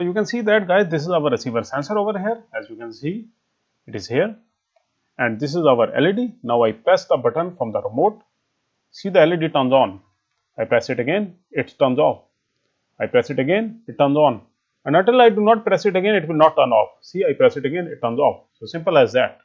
So you can see that, guys, this is our receiver sensor over here. As you can see, it is here, and this is our LED. Now I press the button from the remote. See, the LED turns on. I press it again, it turns off. I press it again, it turns on. And until I do not press it again, it will not turn off. See, I press it again, it turns off. So simple as that.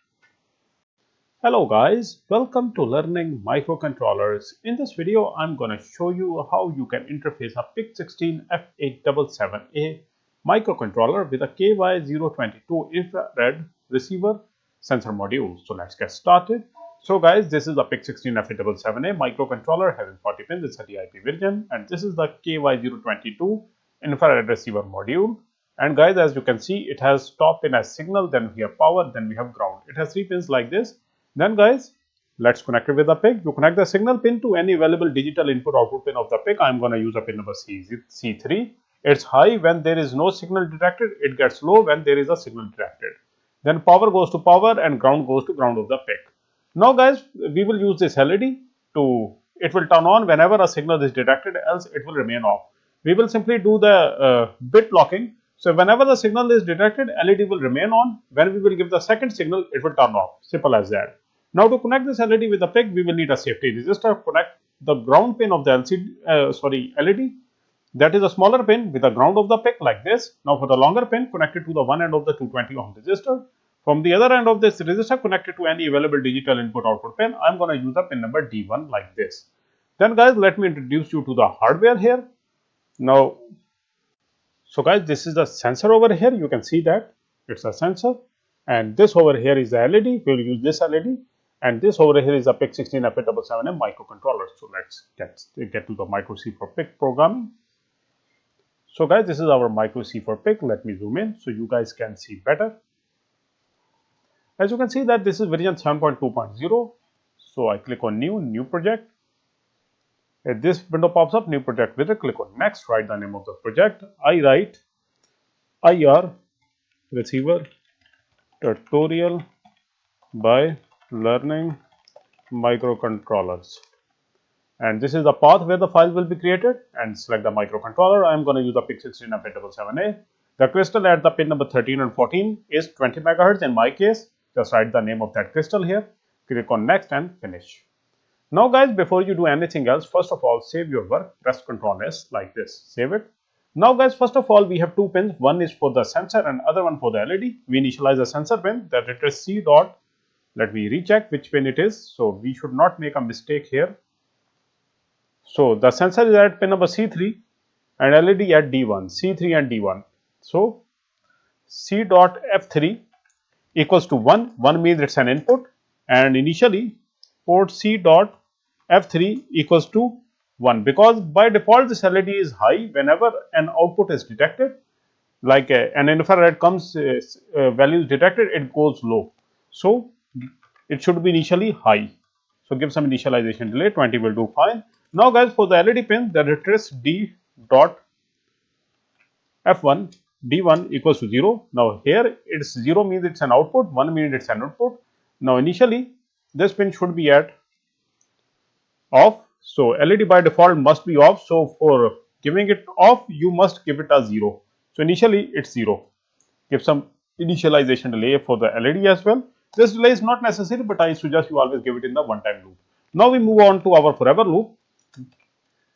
Hello guys, welcome to learning microcontrollers. In this video, I'm going to show you how you can interface a PIC16F877A microcontroller with a KY022 infrared receiver sensor module. So let's get started. So guys, this is the PIC16F877A microcontroller having 40 pins. It's a DIP version, and this is the KY022 infrared receiver module. And guys, as you can see, it has top pin as signal, then we have power, then we have ground. It has 3 pins like this. Then guys, let's connect it with the PIC. You connect the signal pin to any available digital input output pin of the PIC. I'm going to use a pin number C3. It's high when there is no signal detected. It gets low when there is a signal detected. Then power goes to power and ground goes to ground of the PIC. Now guys, we will use this LED it will turn on whenever a signal is detected, else it will remain off. We will simply do the bit locking. So whenever the signal is detected, LED will remain on. When we will give the second signal, it will turn off. Simple as that. Now to connect this LED with the PIC, we will need a safety resistor. Connect the ground pin of the LED. That is a smaller pin with the ground of the PIC like this. Now for the longer pin, connect it to the one end of the 220 ohm resistor. From the other end of this resistor, connected to any available digital input output pin. I'm going to use a pin number D1 like this. Then guys, let me introduce you to the hardware here. Now, so guys, this is the sensor over here. You can see that it's a sensor, and this over here is the LED. We will use this LED, and this over here is a PIC16F877A microcontroller. So let's get to the MicroC for PIC programming. So guys, this is our MicroC for PIC. Let me zoom in so you guys can see better. As you can see that this is version 7.2.0. So I click on new project. This window pops up, new project wizard. Click on next, write the name of the project. I write IR receiver tutorial by learning microcontrollers. And this is the path where the file will be created, and select the microcontroller. I am going to use the PIC16F877A. The crystal at the pin number 13 and 14 is 20 megahertz in my case. Just write the name of that crystal here. Click on next and finish. Now guys, before you do anything else, first of all, save your work. Press Ctrl S like this. Save it. Now guys, first of all, we have 2 pins. One is for the sensor and other one for the LED. We initialize the sensor pin, that it is C dot. Let me recheck which pin it is. So we should not make a mistake here. So the sensor is at pin number C3 and LED at D1. C3 and D1. So C dot F3 equals to 1. 1 means it's an input, and initially port C dot F3 equals to 1, because by default this LED is high whenever an output is detected. Like an infrared comes value is detected, it goes low. So it should be initially high. So give some initialization delay. 20 will do fine. Now guys, for the LED pin, the address D dot F1 D1 equals to 0. Now here it's 0 means it's an output, 1 means it's an output. Now initially this pin should be at off. So LED by default must be off. So for giving it off, you must give it a 0. So initially it's 0. Give some initialization delay for the LED as well. This delay is not necessary, but I suggest you always give it in the one-time loop. Now we move on to our forever loop,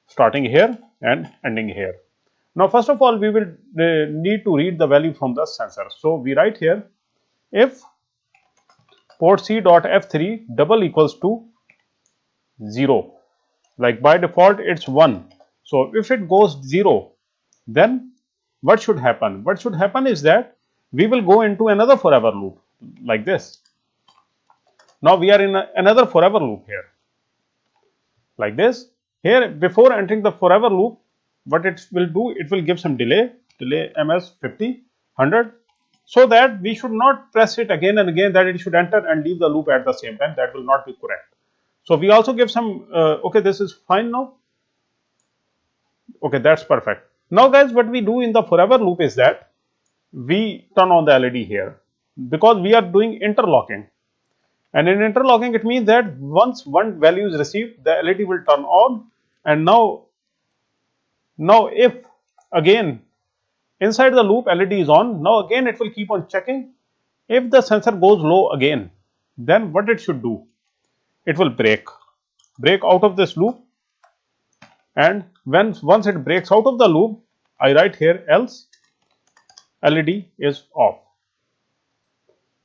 starting here and ending here. Now first of all, we will need to read the value from the sensor. So we write here, if port C dot F3 double equals to 0, like by default it's 1. So if it goes 0, then what should happen? What should happen is that we will go into another forever loop like this. Now we are in another forever loop here like this. Here, before entering the forever loop, what it will do, it will give some delay ms 50 100, so that we should not press it again and again, that it should enter and leave the loop at the same time. That will not be correct. So we also give some okay, this is fine now. Okay, that's perfect. Now guys, what we do in the forever loop is that we turn on the LED here, because we are doing interlocking. And in interlocking, it means that once one value is received, the LED will turn on. And now if again Inside the loop, LED is on. Now again it will keep on checking. If the sensor goes low again, then what it should do? It will break out of this loop, and once it breaks out of the loop, I write here else LED is off.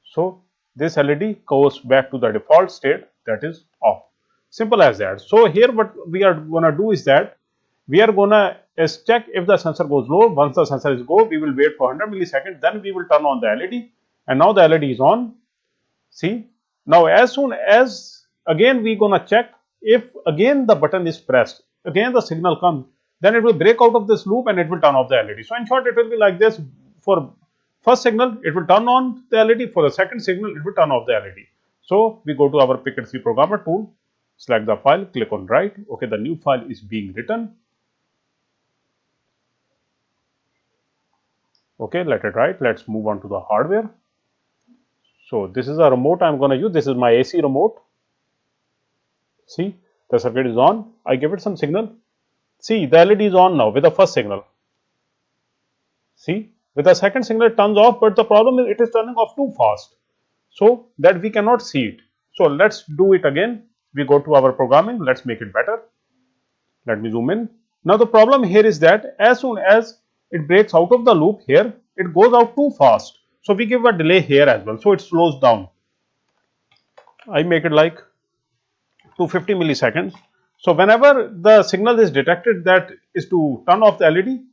So this LED goes back to the default state, that is off. Simple as that. So here what we are going to do is that we are going to check if the sensor goes low. Once the sensor is go, we will wait for 100 milliseconds, then we will turn on the LED, and now the LED is on. See, now as soon as again we gonna check, if again the button is pressed, again the signal comes, then it will break out of this loop and it will turn off the LED. So in short, it will be like this. For first signal, it will turn on the LED. For the second signal, it will turn off the LED. So we go to our PIC16 programmer tool, select the file, click on write. Okay, the new file is being written. Okay, let it write. Let's move on to the hardware. So this is a remote I am going to use. This is my AC remote. See, the circuit is on. I give it some signal. See, the LED is on now with the first signal. See, with the second signal it turns off, but the problem is it is turning off too fast, so that we cannot see it. So let's do it again. We go to our programming. Let's make it better. Let me zoom in. Now the problem here is that as soon as it breaks out of the loop here, it goes out too fast. So we give a delay here as well, so it slows down. I make it like 250 milliseconds. So whenever the signal is detected that is to turn off the LED,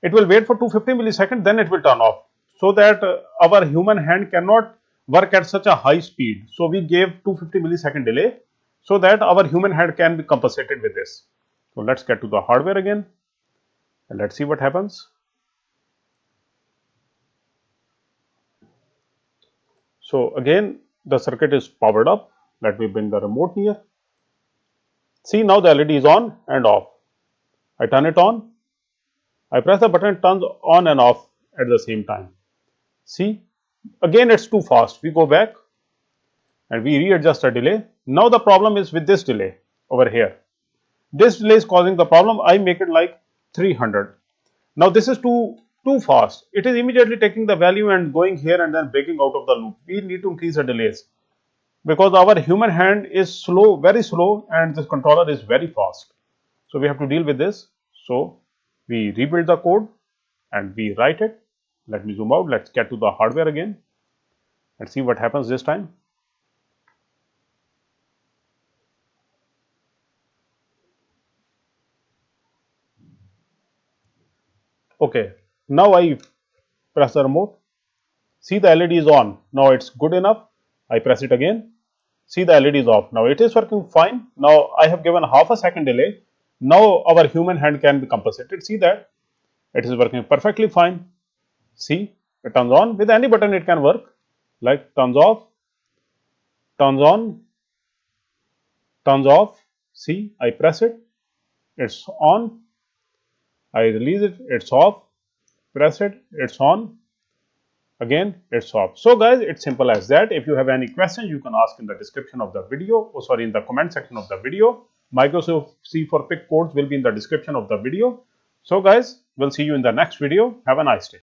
it will wait for 250 milliseconds, then it will turn off, so that our human hand cannot work at such a high speed. So we gave 250 millisecond delay so that our human hand can be compensated with this. So let's get to the hardware again and let's see what happens. So again the circuit is powered up. Let me bring the remote near. See, now the LED is on and off. I turn it on. I press the button, it turns on and off at the same time. See, again it's too fast. We go back and we readjust the delay. Now the problem is with this delay over here. This delay is causing the problem. I make it like 300. Now this is too fast. It is immediately taking the value and going here and then breaking out of the loop. We need to increase the delays because our human hand is slow, very slow, and this controller is very fast. So we have to deal with this. So we rebuild the code and we write it. Let me zoom out. Let's get to the hardware again and see what happens this time. Okay, now I press the remote. See, the LED is on. Now it's good enough. I press it again. See, the LED is off. Now it is working fine. Now I have given half a second delay. Now our human hand can be compensated. See that it is working perfectly fine. See, it turns on. With any button it can work, like turns off, turns on, turns off. See, I press it, it's on. I release it, it's off. Press it, it's on. Again, it's off. So guys, it's simple as that. If you have any questions, you can ask in the description of the video, in the comment section of the video. MicroC for PIC codes will be in the description of the video. So guys, we'll see you in the next video. Have a nice day.